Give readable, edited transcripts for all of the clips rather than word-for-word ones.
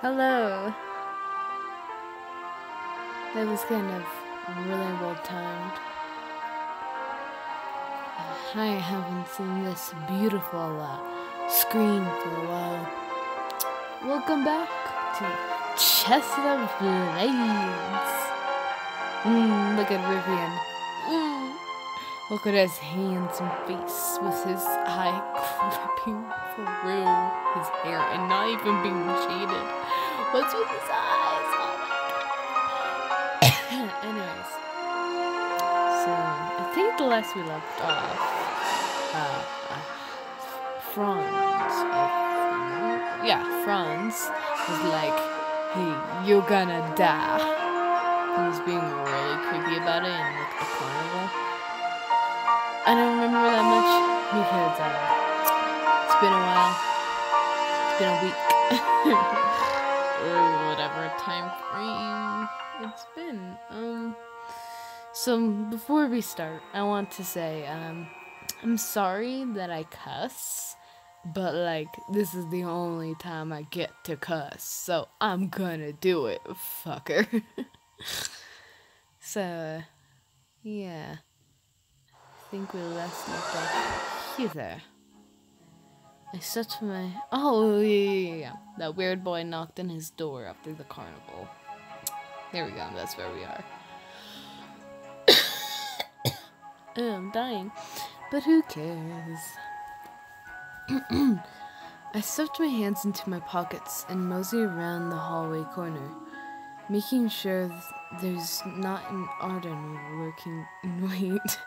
Hello. That was kind of really well timed. I haven't seen this beautiful screen for a while. Welcome back to Chest of Blades. Look at Rivian. Look at his handsome face with his eye creeping through his hair and not even being shaded. What's with his eyes? Oh my god. Anyways, so I think the last we left off, Franz was like, "Hey, you're gonna die." He was being really creepy about it in like the carnival. I don't remember that much because it's been a while. It's been a week. Or whatever time frame it's been. So before we start, I want to say I'm sorry that I cuss, but like this is the only time I get to cuss, so I'm gonna do it, fucker. So yeah. I think we last left off here. I said to my... Oh, yeah. That weird boy knocked on his door after the carnival. There we go, that's where we are. I'm dying, but who cares? I stuffed my hands into my pockets and mosey around the hallway corner, making sure there's not an Arden lurking in wait.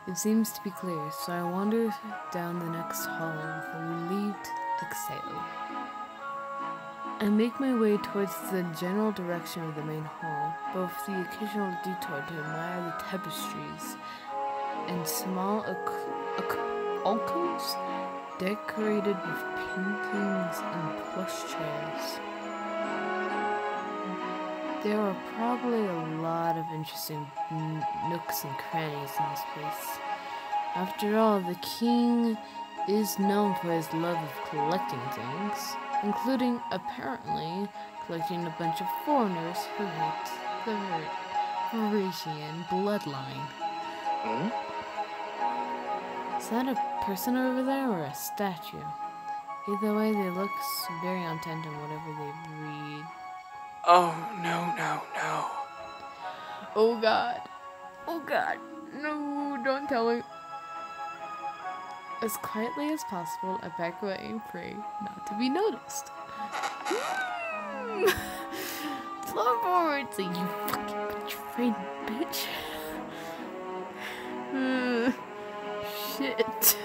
It seems to be clear, so I wander down the next hall with a relieved exhale. I make my way towards the general direction of the main hall, but with the occasional detour to admire the tapestries and small alcoves decorated with paintings and plush chairs. There are probably a lot of interesting nooks and crannies in this place. After all, the king is known for his love of collecting things, including, apparently, collecting a bunch of foreigners who hate the Parisian bloodline. Is that a person over there or a statue? Either way, they look very intent on whatever they read. Oh, no. Oh god. Oh god. No, don't tell me. As quietly as possible, I back away and pray not to be noticed. Floorboards, you fucking betrayed bitch. Shit.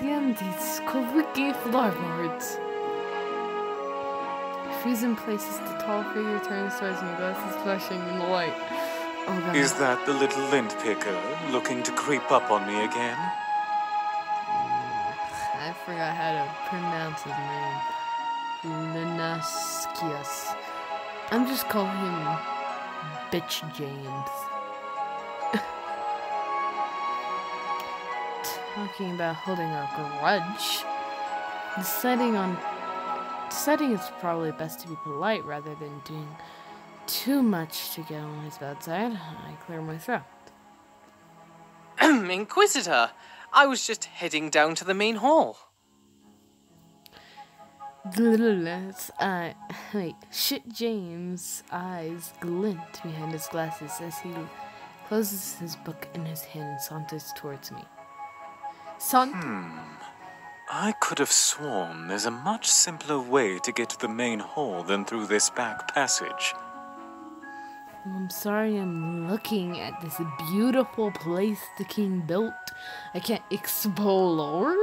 Damn these squeaky floorboards. Freeze in place as the tall figure turns towards me, glasses flashing in the light. Oh god. Is that the little lint picker looking to creep up on me again? I forgot how to pronounce his name. Linaskius. I'm just calling him Bitch James. Talking about holding a grudge. Deciding it's probably best to be polite rather than doing too much to get on his bad side, I clear my throat. Inquisitor, I was just heading down to the main hall. Shit James' eyes glint behind his glasses as he closes his book in his hand and saunters towards me. I could have sworn there's a much simpler way to get to the main hall than through this back passage. I'm sorry, I'm looking at this beautiful place the king built. I can't explore?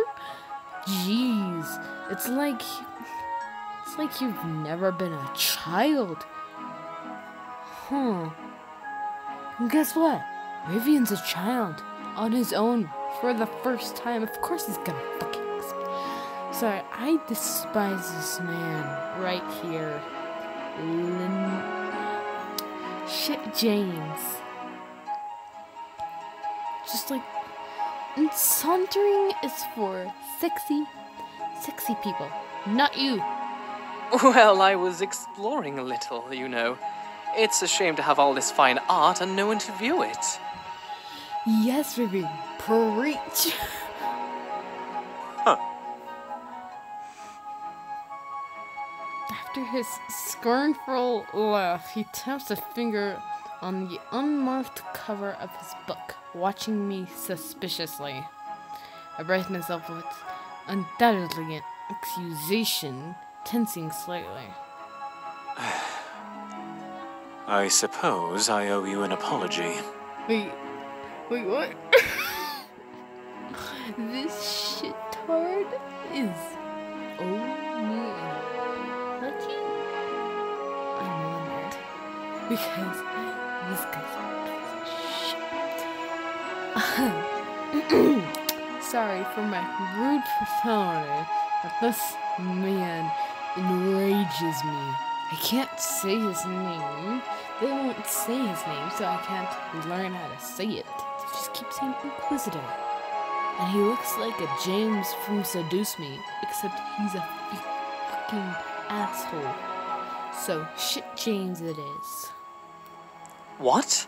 Jeez, it's like you've never been a child. And guess what? Rivian's a child on his own for the first time. Of course he's gonna fucking Sorry, I despise this man right here. Shit James. Just like... And sauntering is for sexy people. Not you. Well, I was exploring a little, you know. It's a shame to have all this fine art and no one to view it. Yes, baby. Preach. Huh. After his scornful laugh, he taps a finger on the unmarked cover of his book, watching me suspiciously. I brace myself with undoubtedly an accusation, tensing slightly. I suppose I owe you an apology. Wait, what? This shittard is only lucky? I'm wondered. Because this guy's a piece of shit. Sorry for my rude profanity, but this man enrages me. I can't say his name. They won't say his name, so I can't learn how to say it. They just keep saying Inquisitor. And he looks like a James from Seduce Me, except he's a fucking asshole. So, shit James it is. What?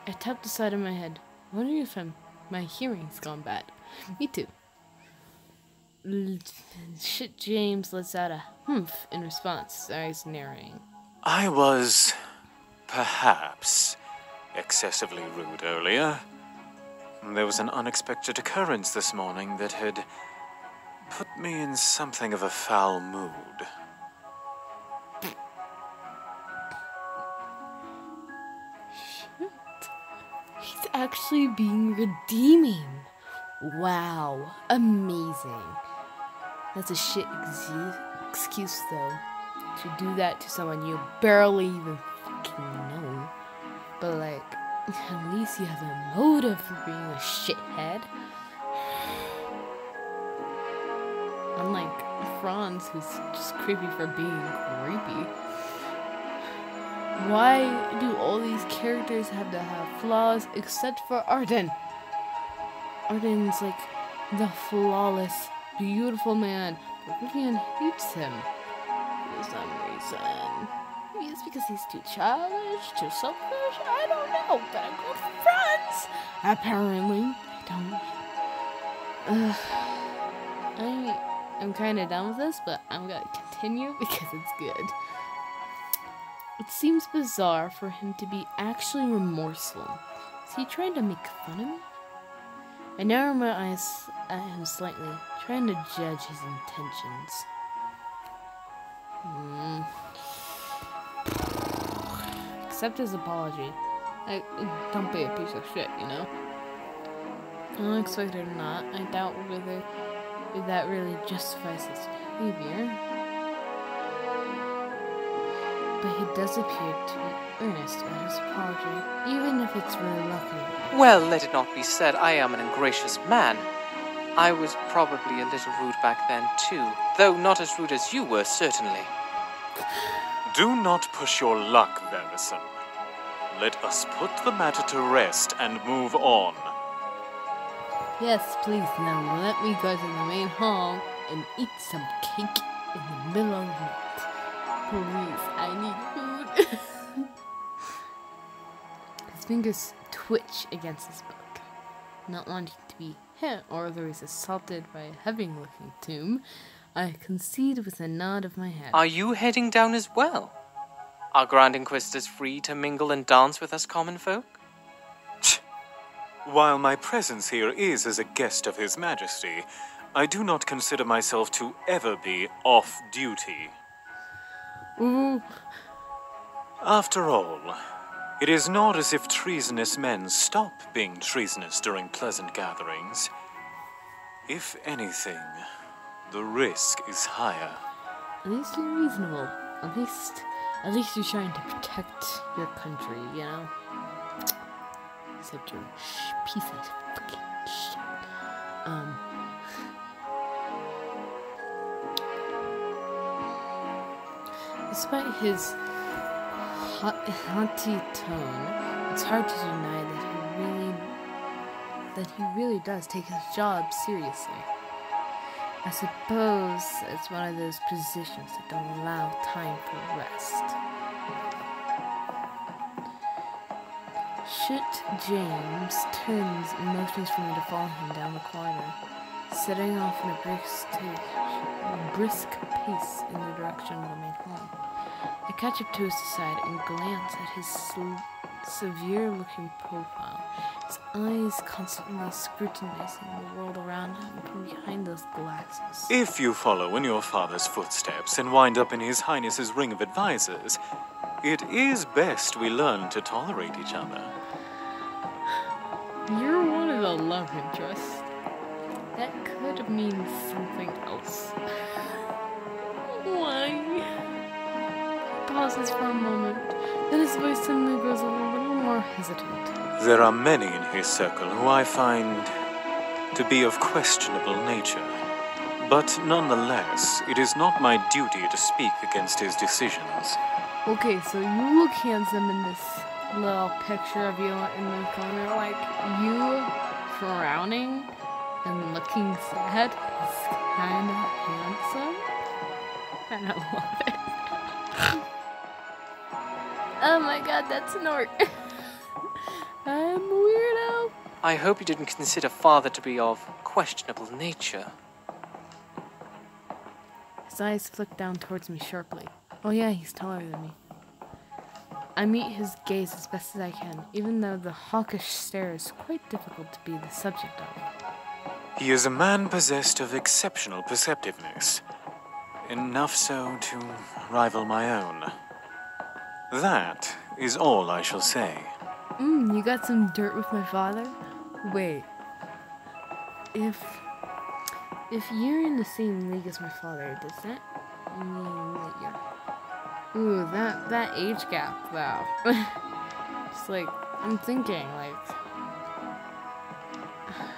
I tapped the side of my head, wondering if my hearing's gone bad. Me too. Shit James lets out a humph in response, eyes narrowing. I was, perhaps, excessively rude earlier. There was an unexpected occurrence this morning that had put me in something of a foul mood. He's actually being redeeming. Wow, amazing. That's a shit excuse though, to do that to someone you barely even fucking know. But like, at least you have a motive for being a shithead. Unlike Franz, who's just creepy for being creepy. Why do all these characters have to have flaws except for Arden? Arden's like the flawless, beautiful man, but Vivian hates him for some reason. Maybe it's because he's too childish, too selfish, I don't know, but I'm good friends! Apparently, I'm kinda done with this, but I'm gonna continue because it's good. It seems bizarre for him to be actually remorseful. Is he trying to make fun of me? I narrow my eyes at him slightly, trying to judge his intentions. Accept his apology. Don't be a piece of shit, you know? Unexpected or not, I doubt whether that really justifies his behavior. But he does appear to be earnest about his apology, even if it's reluctant. Well, let it not be said, I am an ungracious man. I was probably a little rude back then, too. Though not as rude as you were, certainly. Do not push your luck, Varison. Let us put the matter to rest and move on. Yes, please, now let me go to the main hall and eat some cake in the middle of the night. Please, I need food. His fingers twitch against his book. Not wanting to be hit or otherwise assaulted by a heavy-looking tomb, I concede with a nod of my head. Are you heading down as well? Are Grand Inquisitors free to mingle and dance with us common folk? While my presence here is as a guest of His Majesty, I do not consider myself to ever be off-duty. Ooh. After all, it is not as if treasonous men stop being treasonous during pleasant gatherings. If anything, the risk is higher. At least you're reasonable. At least you're trying to protect your country, you know? Except you're a piece of fucking shit. Despite his haughty tone, it's hard to deny that he really does take his job seriously. I suppose it's one of those positions that don't allow time for rest. Shit James turns and motions for me to follow him down the corridor, setting off in a brisk pace in the direction of the main hall. I catch up to his side and glance at his severe-looking profile, his eyes constantly scrutinizing the world around him from behind those glasses. If you follow in your father's footsteps and wind up in His Highness's ring of advisors, it is best we learn to tolerate each other. You're one of the love interests. That could mean something else. Why? Pauses for a moment, then his voice suddenly grows a little more hesitant. There are many in his circle who I find to be of questionable nature. But nonetheless, it is not my duty to speak against his decisions. Okay, so you look handsome in this little picture of you in the corner, like you frowning and looking sad is kind of handsome. And I love it. Oh my god, that's Snort. I'm a weirdo. I hope you didn't consider father to be of questionable nature. His eyes flick down towards me sharply. Oh yeah, he's taller than me. I meet his gaze as best as I can, even though the hawkish stare is quite difficult to be the subject of. He is a man possessed of exceptional perceptiveness. Enough so to rival my own. That is all I shall say. You got some dirt with my father? Wait. If you're in the same league as my father, does that mean that you're... Ooh, that age gap, though. It's like, I'm thinking, like...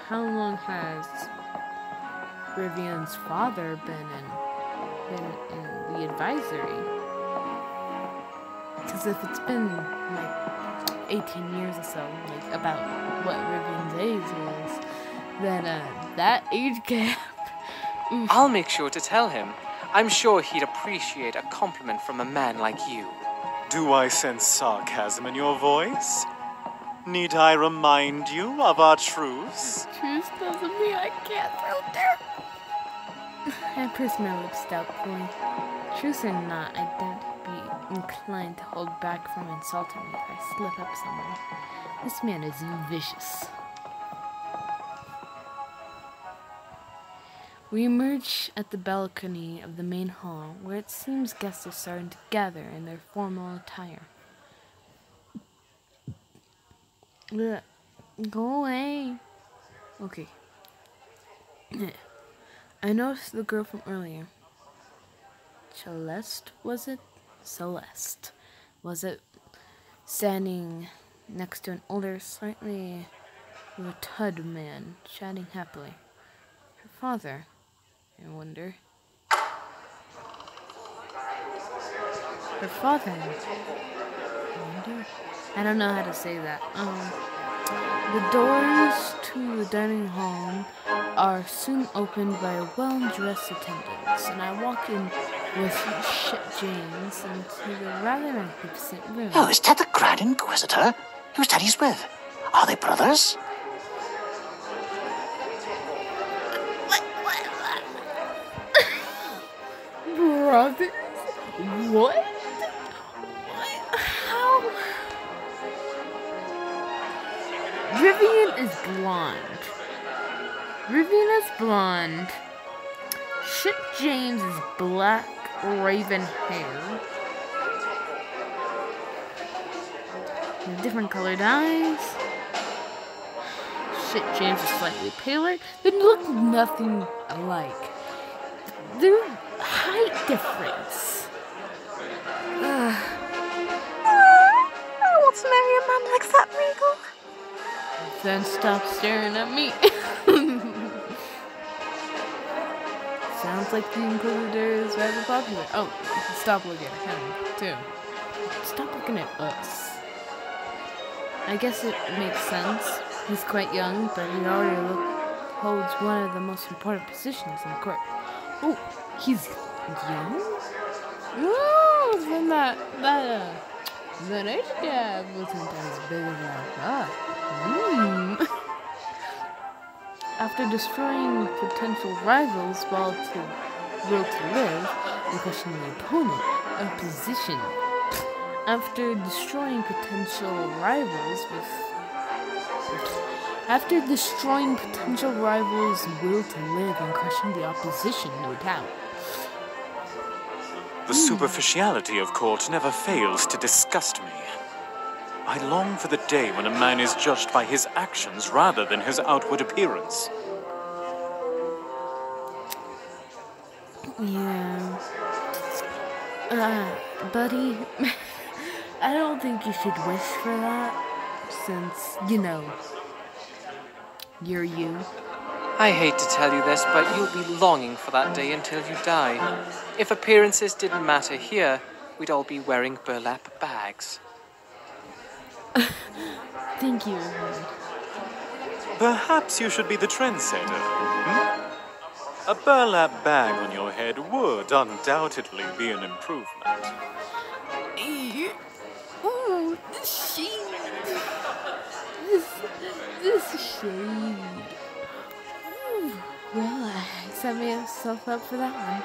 How long has Rivian's father been in the advisory? Because if it's been, like, 18 years or so, like, about what Rivian's age is, then, that age gap... Oof. I'll make sure to tell him. I'm sure he'd appreciate a compliment from a man like you. Do I sense sarcasm in your voice? Need I remind you of our truce? Truce doesn't mean I can't throw dirt. I purse my lips doubtfully. Truce or not, I don't be inclined to hold back from insulting me if I slip up somewhere. This man is vicious. We emerge at the balcony of the main hall, where it seems guests are starting to gather in their formal attire. Ugh. Go away. Okay. I noticed the girl from earlier. Celeste, was it? Celeste. Was it? Standing next to an older, slightly rotund man, chatting happily. Her father, I wonder. Her father, I wonder. I don't know how to say that. The doors to the dining hall are soon opened by a well-dressed attendant, and I walk in with Shit James into the rather magnificent room. Oh, is that the Grand Inquisitor? Who's that he's with? Are they brothers? Brothers? What? How? Rivian is blonde. Rivian is blonde. Shit James is black raven hair. Different colored eyes. Shit James is slightly paler. They look nothing alike. Their height difference. I want to marry a man like that, Regal. Then stop staring at me. Sounds like the Inquisitor is rather popular. Oh, stop looking at him, too. Stop looking at us. I guess it makes sense. He's quite young, but he holds one of the most important positions in the court. Oh, he's young? Oh, then that age gap wasn't as big as I thought. After destroying potential rivals while to will to live and questioning the opposition. After destroying potential rivals will to live and crushing the opposition, no doubt. The superficiality of court never fails to disgust me. I long for the day when a man is judged by his actions rather than his outward appearance. Yeah. Buddy, I don't think you should wish for that, since, you know, you're you. I hate to tell you this, but you'll be longing for that day until you die. If appearances didn't matter here, we'd all be wearing burlap bags. Thank you, Edward. Perhaps you should be the trendsetter. A burlap bag on your head would undoubtedly be an improvement. Ooh, the shade. This shade. Ooh, well, I set myself up for that one.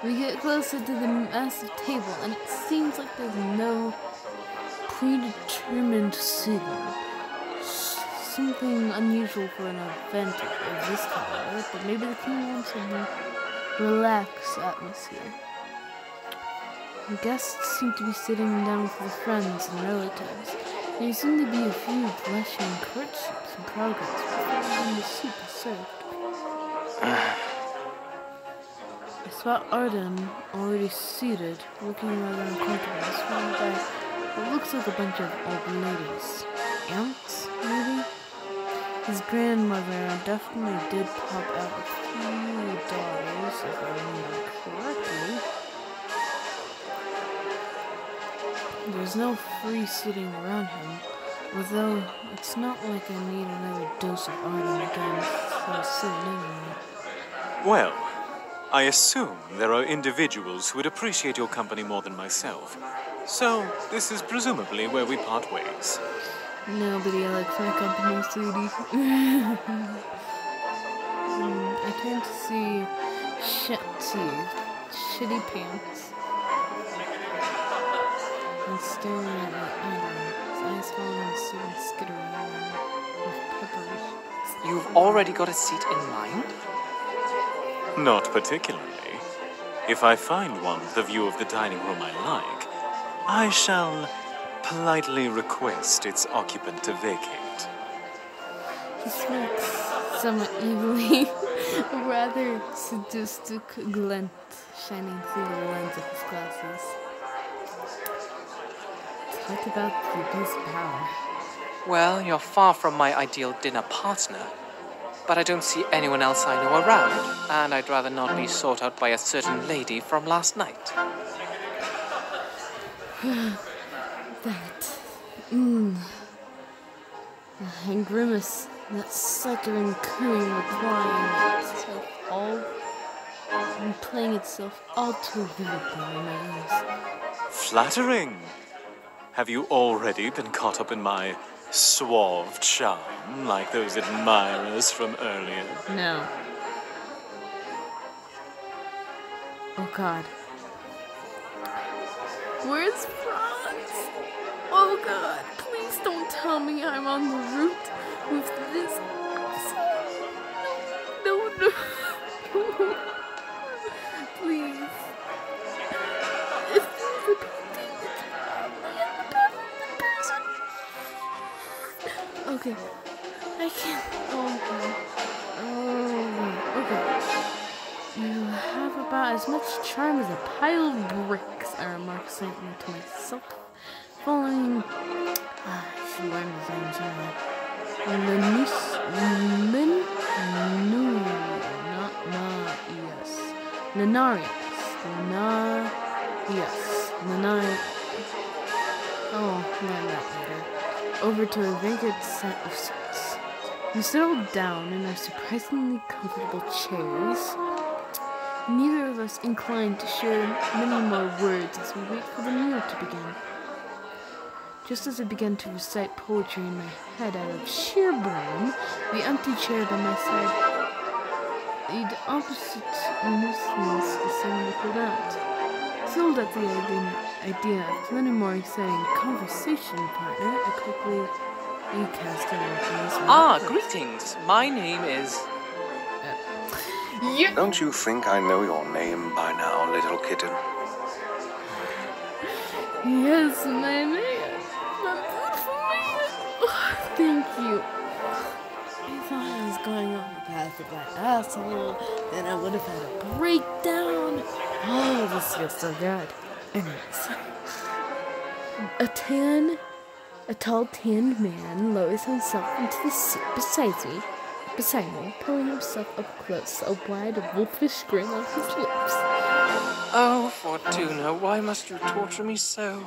We get closer to the massive table, and it seems like there's no predetermined seating. Something unusual for an event of this kind, but maybe the king wants a more relaxed atmosphere. The guests seem to be sitting down with their friends and relatives. There seem to be a few blushing courtships in progress when the soup is served. I spot Arden already seated, looking rather uncomfortable, surrounded by what looks like a bunch of old ladies. Aunts, maybe? His grandmother definitely did pop out a few daughters, if I remember correctly. There's no free sitting around him, although it's not like I need another dose of Arden again, so I'll sit anyway. Well, I assume there are individuals who would appreciate your company more than myself. So, this is presumably where we part ways. Nobody likes my company, sweetie. I tend to see shitty pants. And staring at my his eyes falling on soup and skittering around with peppers. You've already got a seat in mind? Not particularly. If I find one with a view of the dining room I like, I shall politely request its occupant to vacate. He smokes somewhat evilly, a rather sadistic glint shining through the lens of his glasses. Talk about the abuse of power. Well, you're far from my ideal dinner partner. But I don't see anyone else I know around, and I'd rather not be sought out by a certain lady from last night. And Grimace, that suckering cooing playing itself all too vividly in my ears. Flattering! Have you already been caught up in my suave charm, like those admirers from earlier? No. Oh God. Where's Franz? Oh God, please don't tell me I'm on the route with this. No. Please. If there's a painting, it's probably in the person. Okay. I can't. Okay. You have about as much charm as a pile of bricks, I remarked slightly to myself. Following. I should learn his name somewhere. Nanarius. Oh, learn that later. Over to a vacant set of We settled down in our surprisingly comfortable chairs. Neither of us inclined to share many more words as we wait for the meal to begin. Just as I began to recite poetry in my head out of sheer boredom, the empty chair by my side made opposite Muslims suddenly pulled out. Thrilled at the idea of plenty more exciting conversation partner, I quickly cast a look. Greetings. My name is... Don't you think I know your name by now, little kitten? Yes, my man. My beautiful man. Thank you. I thought I was going on the path of that asshole, then I would have had a breakdown. Oh, this feels so good. Anyways. A tall tanned man lowers himself into the seat beside me, pulling himself up close, a wide wolfish grin on his lips. Oh, Fortuna, why must you torture me so?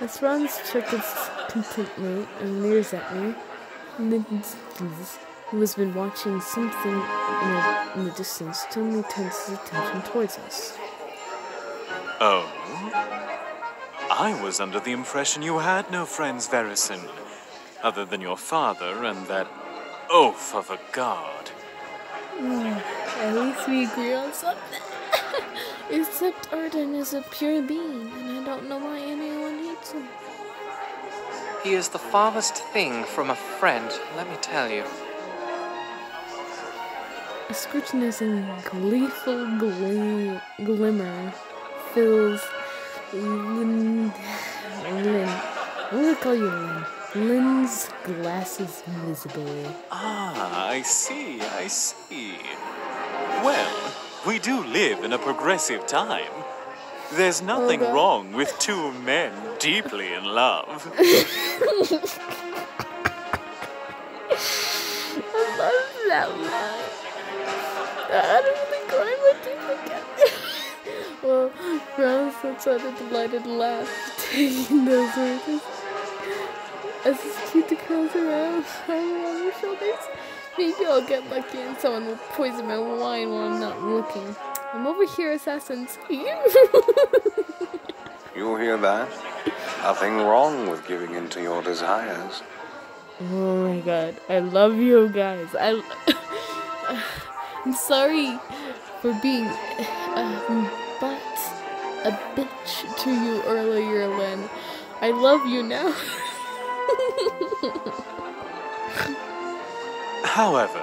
As Franz chuckles contently and leers at me, Linz, who has been watching something in the distance, suddenly turns his attention towards us. Oh? I was under the impression you had no friends, Varison, other than your father and that oaf of a god. At least we agree on something. Except Arden is a pure being, and I don't know why anyone hates him. He is the farthest thing from a friend, let me tell you. A scrutinizing, gleeful glimmer fills I'm gonna call you Lynn's glasses visibly. Ah, I see. Well, we do live in a progressive time. There's nothing wrong with two men deeply in love. I love that line. I don't really cry my teeth again. Well, Brown sits on a delighted laugh, taking those words as his cute curls around her shoulders. Maybe I'll get lucky and someone will poison my wine while I'm not looking. I'm over here, assassins. You hear that? Nothing wrong with giving in to your desires. Oh my god, I love you guys. I'm sorry for being but a bitch to you earlier, Lynn. I love you now. However,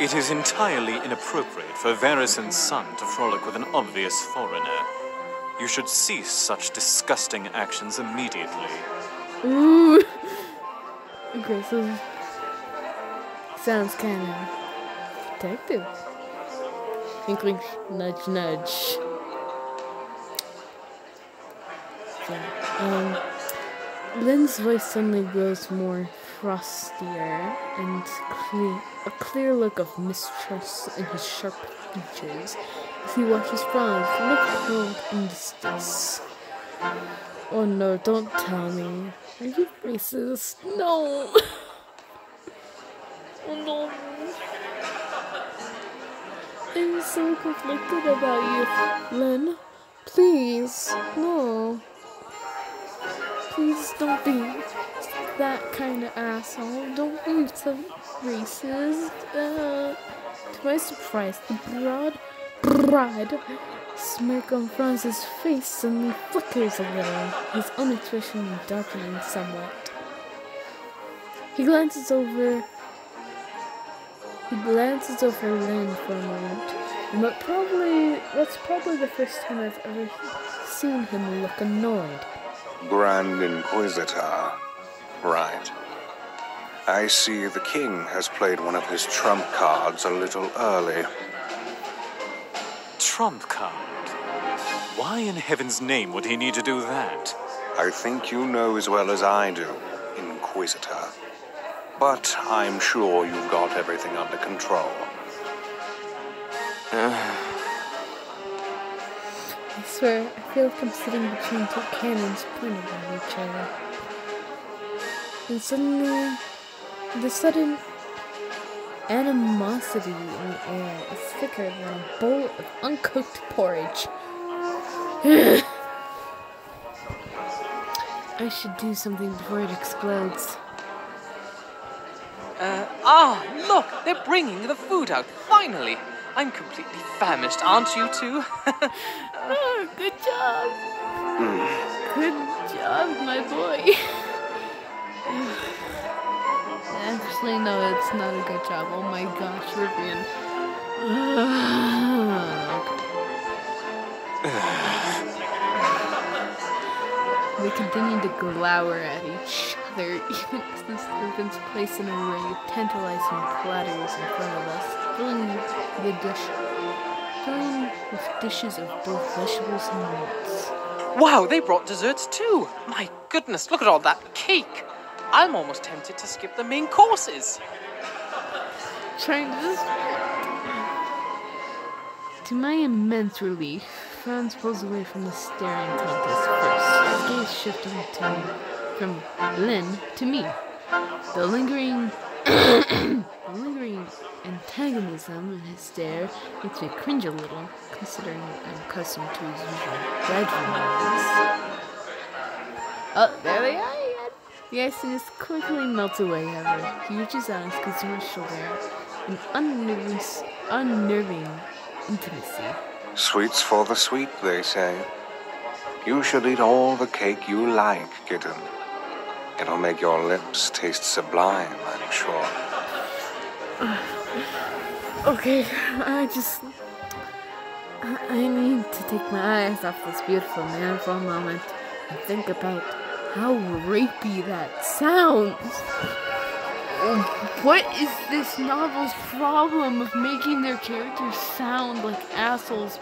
it is entirely inappropriate for Varison's son to frolic with an obvious foreigner. You should cease such disgusting actions immediately. Ooh. Aggressive. Sounds kind of protective. Twinkling, nudge, nudge. Yeah. Lynn's voice suddenly grows more frostier and a clear look of mistrust in his sharp features as he watches Franz look cold in disgust. Oh no, don't tell me. Are you racist? No! Oh no. I'm so conflicted about you, Lynn. Please, no. Please don't be that kind of asshole. Don't be so racist. To my surprise, the broad smirk on Franz's face suddenly flickers a little, his own expression darkening somewhat. He glances over Lynn for a moment, but that's probably the first time I've ever seen him look annoyed. Grand Inquisitor. Right. I see the king has played one of his trump cards a little early. Trump card? Why in heaven's name would he need to do that? I think you know as well as I do, Inquisitor. But I'm sure you've got everything under control. I swear, I feel like I'm sitting between two cannons pointed at each other. And suddenly, the sudden animosity in the air is thicker than a bowl of uncooked porridge. I should do something before it explodes. Look! They're bringing the food out, finally! I'm completely famished, aren't you two? Oh, good job! Good job, my boy. Actually, no, it's not a good job. Oh my gosh, Rivian. We continue to glower at each other, even as the servants place an array of tantalizing platters in front of us, filling with dishes of both vegetables and meats. Wow, they brought desserts too! My goodness, look at all that cake! I'm almost tempted to skip the main courses. Trying to To my immense relief, Franz pulls away from the staring contest first, his gaze shifting from Lynn to me. The lingering antagonism in his stare makes me cringe a little, considering I'm accustomed to his usual bedroom ways. Oh, there they are again! The iciness quickly melts away, however. He reaches out and scoots my shoulder, an unnerving intimacy. Sweets for the sweet, they say. You should eat all the cake you like, kitten. It'll make your lips taste sublime, I'm sure. Okay, I need to take my eyes off this beautiful man for a moment and think about how rapey that sounds. What is this novel's problem of making their characters sound like assholes,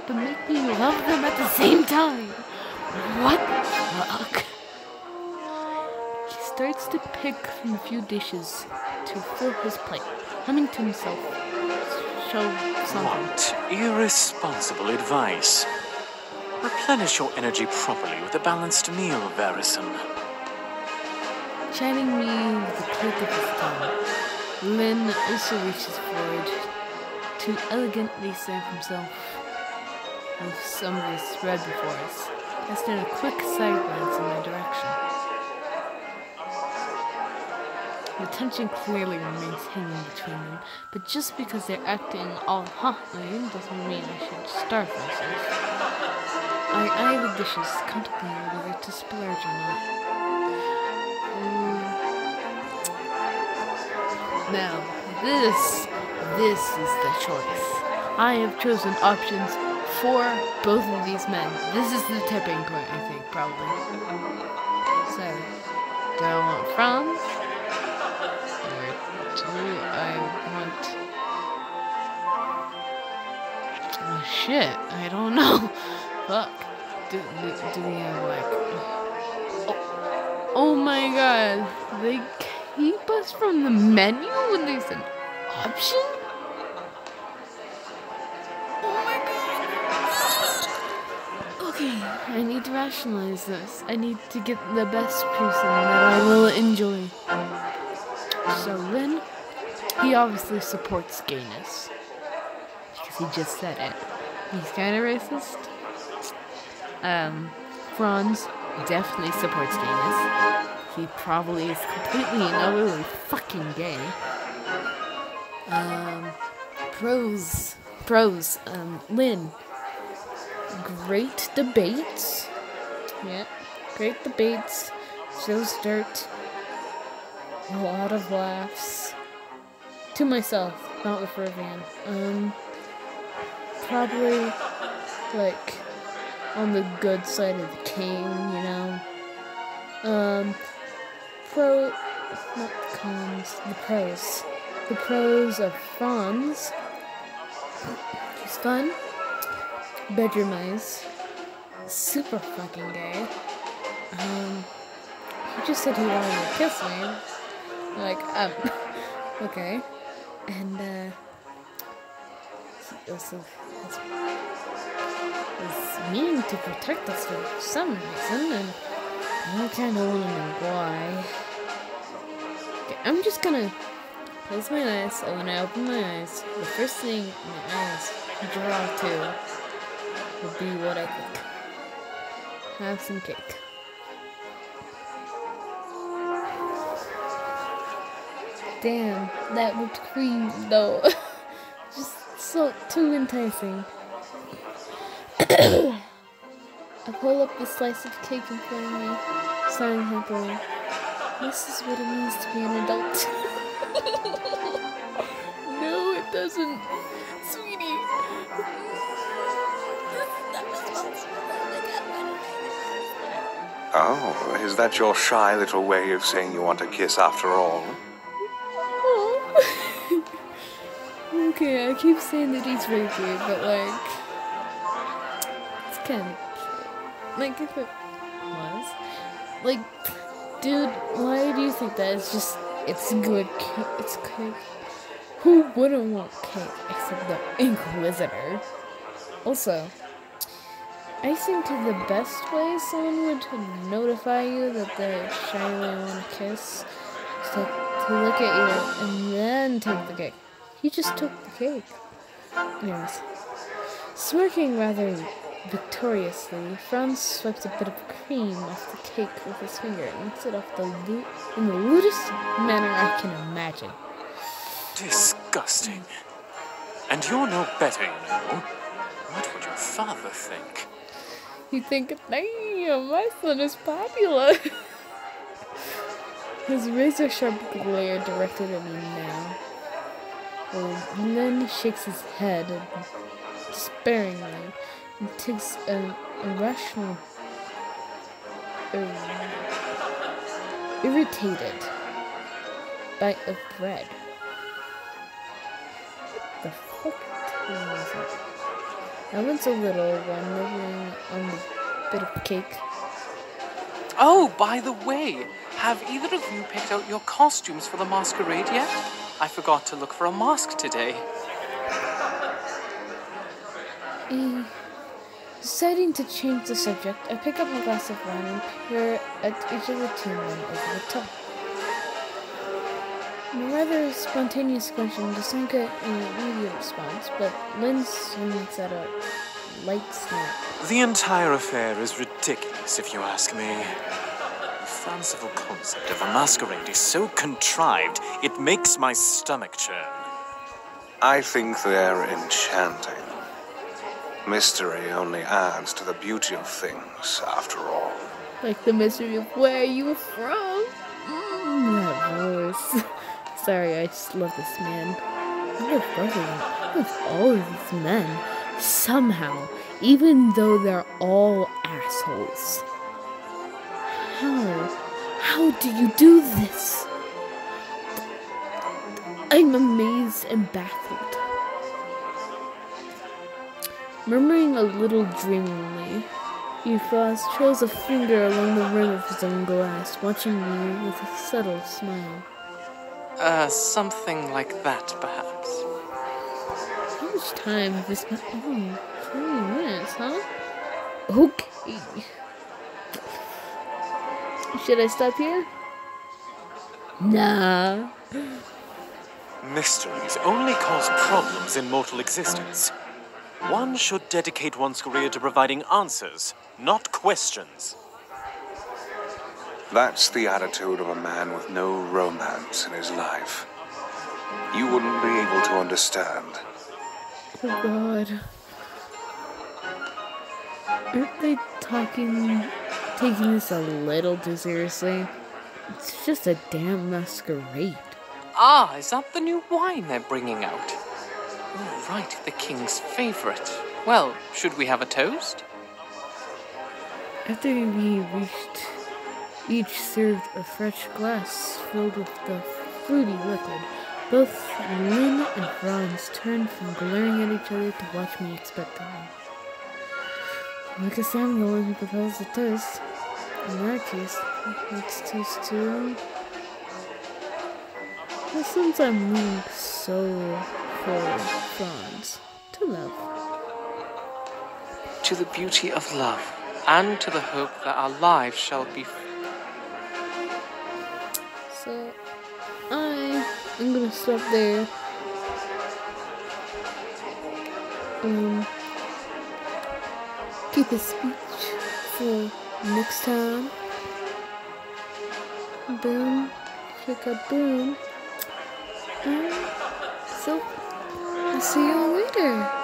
but make me love them at the same time? What the fuck? He starts to pick from a few dishes to fill his plate, humming to himself. Show something. What irresponsible advice. Replenish your energy properly with a balanced meal, Varison. Chiding me with the click of his tongue, Lynn also reaches forward to elegantly serve himself with some of the spread before us, casting a quick side glance in my direction. The tension clearly remains hanging between them, but just because they're acting all hotly doesn't mean I should starve myself. I eye the dishes, contemplating whether to splurge or not. Now, this is the choice. I have chosen options for both of these men. This is the tipping point, I think, probably. So, do I want Franz? Or do I want... Oh, shit, I don't know. Fuck. Do we have, like... Oh my god. They keep us from the menu when there's an option? Oh my god. Okay, I need to rationalize this. I need to get the best person that I will enjoy. So Lynn, he obviously supports gayness. Because he just said it. He's kind of racist. Franz definitely supports gayness. He probably is completely and utterly fucking gay. Pros, Lynn. Great debates. Yeah, great debates. Shows dirt. A lot of laughs. To myself, not with Rivian. Probably, like, on the good side of the king, you know? Not the cons, the pros. The pros of Franz. He's fun. Bedroom-ized. Super fucking gay. He just said he wanted to kiss me. Like, okay. And, he also is meaning to protect us for some reason, and I kinda wanna know why. I'm just gonna close my eyes, so when I open my eyes, the first thing my eyes draw to will be what I think. Have some cake. Damn, that whipped cream though. Just so too enticing. I pull up the slice of cake in front of me, sighing happily. This is what it means to be an adult. No, it doesn't. Sweetie. Oh, is that your shy little way of saying you want a kiss after all? Oh. Okay, I keep saying that he's rapey, but like, it's kind of cute. Like, if it was. Like, dude, why do you think that? It's good cake. It's cake. Who wouldn't want cake except the Inquisitor? Also, I think the best way someone would notify you that they shyly want a kiss is to look at you and then take the cake. He just took the cake. Anyways, smirking rather victoriously, Franz swipes a bit of cream off the cake with his finger and licks it off in the lewdest manner I can imagine. Disgusting. And you're no better, you know. What would your father think? You think, damn, my son is popular. His razor-sharp glare directed at me now. And then he shakes his head despairingly and takes an irrational, irritated bite of bread. What the fuck was it? I went a little while nibbling on the bit of cake. Oh, by the way, have either of you picked out your costumes for the masquerade yet? I forgot to look for a mask today. Deciding to change the subject, I pick up my glass of wine and peer at each of the two men over the top. My rather spontaneous question does not get an immediate response, but Lynn swings at a light snap. The entire affair is ridiculous, if you ask me. The fanciful concept of a masquerade is so contrived, it makes my stomach churn. I think they're enchanting. Mystery only adds to the beauty of things, after all. Like the mystery of where you from. That voice. Sorry, I just love this man. I love all of these men. Somehow, even though they're all assholes. How do you do this? I'm amazed and baffled. Murmuring a little dreamily, Euphos trails a finger along the rim of his own glass, watching me with a subtle smile. Something like that, perhaps. How much time have we spent? Oh, 20 minutes, huh? Okay. Should I stop here? Nah. Mysteries only cause problems in mortal existence. One should dedicate one's career to providing answers, not questions. That's the attitude of a man with no romance in his life. You wouldn't be able to understand. Oh God. Aren't they taking this a little too seriously? It's just a damn masquerade. Ah, is that the new wine they're bringing out? Oh, right, the king's favorite. Well, should we have a toast? After we reached, each served a fresh glass filled with the fruity liquid. Both Lynn and Franz turned from glaring at each other to watch me expectantly. I guess I'm the one who proposes the toast. In that case, let's toast to... Well, since I'm leaning so for Franz, to love. To the beauty of love, and to the hope that our lives shall be... So, I'm gonna stop there. Keep a speech for next time. Boom, chicka boom. So, I'll see y'all later.